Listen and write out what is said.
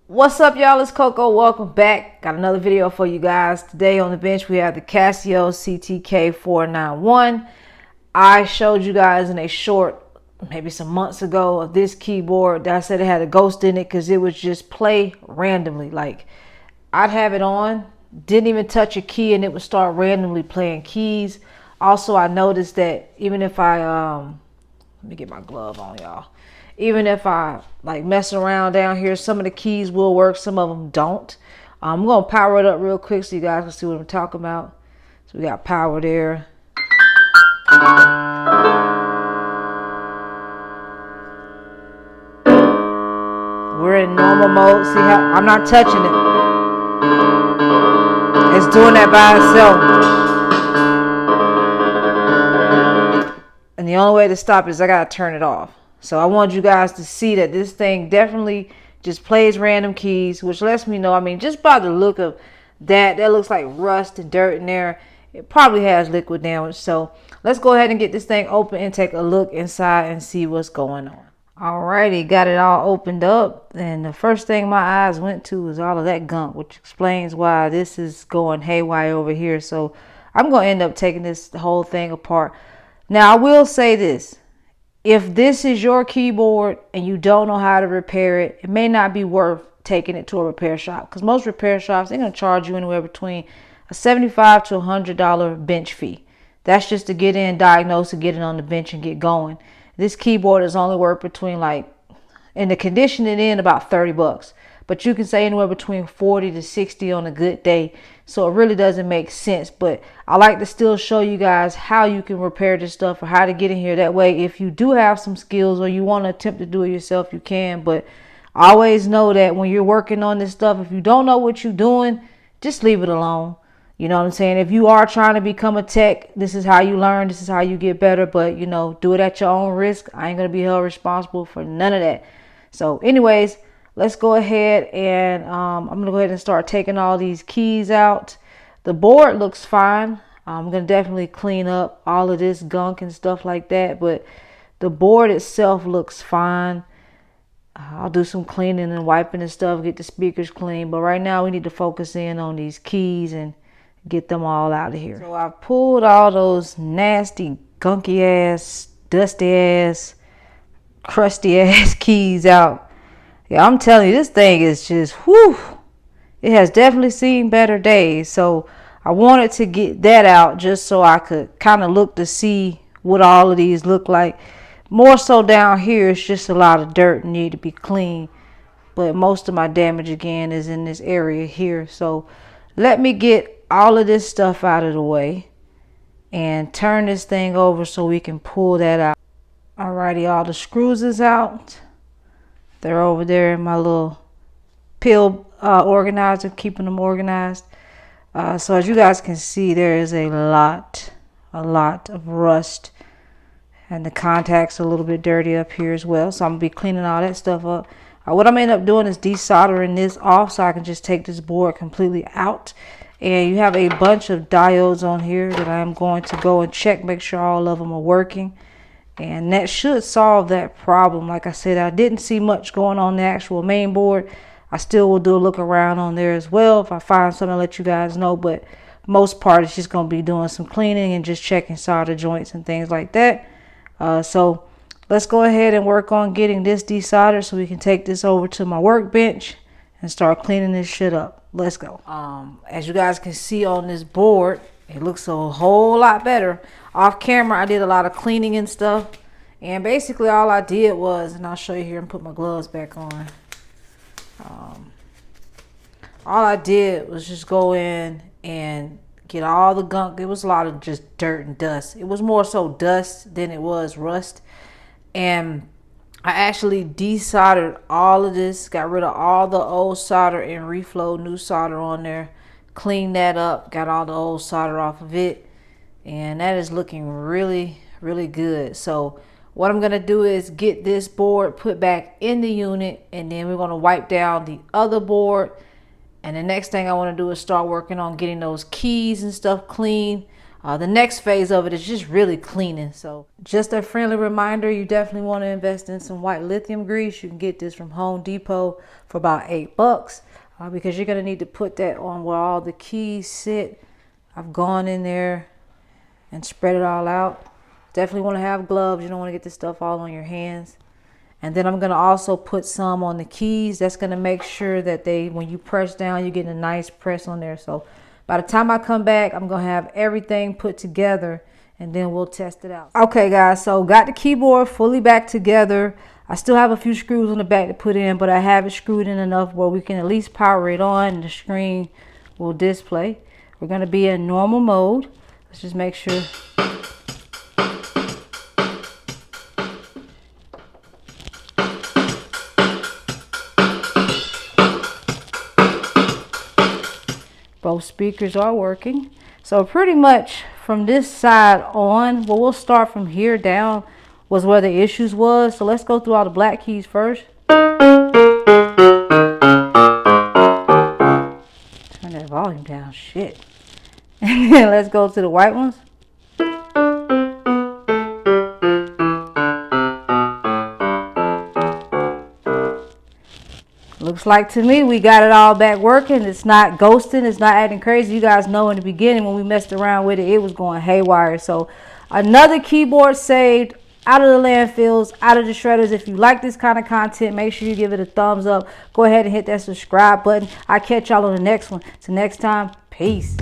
What's up, y'all? It's Coco. Welcome back. Got another video for you guys. Today on the bench we have the Casio CTK-491. I showed you guys in a short, maybe some months ago, of this keyboard that I said it had a ghost in it because it would just play randomly. Like, I'd have it on, didn't even touch a key, and it would start randomly playing keys. Also, I noticed that even if I let me get my glove on, y'all. Even if I like mess around down here, some of the keys will work, some of them don't. I'm going to power it up real quick so you guys can see what I'm talking about. So we got power there. We're in normal mode. See how I'm not touching it. It's doing that by itself. And the only way to stop it is I got to turn it off. So I want you guys to see that this thing definitely just plays random keys, which lets me know, I mean, just by the look of that looks like rust and dirt in there. It probably has liquid damage. So let's go ahead and get this thing open and take a look inside and see what's going on. Alrighty, got it all opened up. And the first thing my eyes went to was all of that gunk, which explains why this is going haywire over here. So I'm going to end up taking this whole thing apart. Now, I will say this. If this is your keyboard and you don't know how to repair it, it may not be worth taking it to a repair shop, because most repair shops, they're going to charge you anywhere between a $75 to $100 bench fee. That's just to get in, diagnose, and get it on the bench and get going. This keyboard is only worth between, like, in the condition it in, about 30 bucks. But you can say anywhere between 40 to 60 on a good day. So it really doesn't make sense. But I like to still show you guys how you can repair this stuff or how to get in here. That way, if you do have some skills or you want to attempt to do it yourself, you can. But always know that when you're working on this stuff, if you don't know what you're doing, just leave it alone. You know what I'm saying? If you are trying to become a tech, this is how you learn. This is how you get better. But, you know, do it at your own risk. I ain't going to be held responsible for none of that. So anyways, let's go ahead and I'm going to go ahead and start taking all these keys out. The board looks fine. I'm going to definitely clean up all of this gunk and stuff like that. But the board itself looks fine. I'll do some cleaning and wiping and stuff, get the speakers clean. But right now we need to focus in on these keys and get them all out of here. So I pulled all those nasty, gunky ass, dusty ass, crusty ass keys out. Yeah, I'm telling you, this thing is just, whew. It has definitely seen better days. So I wanted to get that out just so I could kind of look to see what all of these look like. More so down here, it's just a lot of dirt and need to be clean. But most of my damage, again, is in this area here. So let me get all of this stuff out of the way and turn this thing over so we can pull that out. Alrighty, all the screws is out. They're over there in my little pill organizer, keeping them organized. So as you guys can see, there is a lot of rust. And the contacts are a little bit dirty up here as well. So I'm going to be cleaning all that stuff up. What I'm going to end up doing is desoldering this off so I can just take this board completely out. And you have a bunch of diodes on here that I'm going to go and check, make sure all of them are working. And that should solve that problem. Like I said, I didn't see much going on the actual main board. I still will do a look around on there as well. If I find something, I'll let you guys know. But most part, it's just going to be doing some cleaning and just checking solder joints and things like that. So let's go ahead and work on getting this desoldered so we can take this over to my workbench and start cleaning this shit up. Let's go. As you guys can see on this board, it looks a whole lot better. Off camera, I did a lot of cleaning and stuff. And basically all I did was, and I'll show you here and put my gloves back on. All I did was just go in and get all the gunk. It was a lot of just dirt and dust. It was more so dust than it was rust. And I actually desoldered all of this. Got rid of all the old solder and reflowed new solder on there. Cleaned that up. Got all the old solder off of it. And that is looking really, really good. So what I'm going to do is get this board put back in the unit. And then we're going to wipe down the other board. And the next thing I want to do is start working on getting those keys and stuff clean. The next phase of it is just really cleaning. So just a friendly reminder, you definitely want to invest in some white lithium grease. You can get this from Home Depot for about $8 because you're going to need to put that on where all the keys sit. I've gone in there and spread it all out. Definitely want to have gloves. You don't want to get this stuff all on your hands. And then I'm going to also put some on the keys. That's going to make sure that when you press down, you're getting a nice press on there. So by the time I come back, I'm going to have everything put together and then we'll test it out. Okay, guys, so got the keyboard fully back together. I still have a few screws on the back to put in, but I have it screwed in enough where we can at least power it on and the screen will display. We're going to be in normal mode. Let's just make sure. Both speakers are working. So pretty much from this side on, well, we'll start from here down was where the issues was. So let's go through all the black keys first. Turn that volume down, shit. And then let's go to the white ones. Looks like to me we got it all back working. It's not ghosting. It's not acting crazy. You guys know in the beginning when we messed around with it, it was going haywire. So another keyboard saved out of the landfills, out of the shredders. If you like this kind of content, make sure you give it a thumbs up. Go ahead and hit that subscribe button. I'll catch y'all on the next one. Till next time, peace.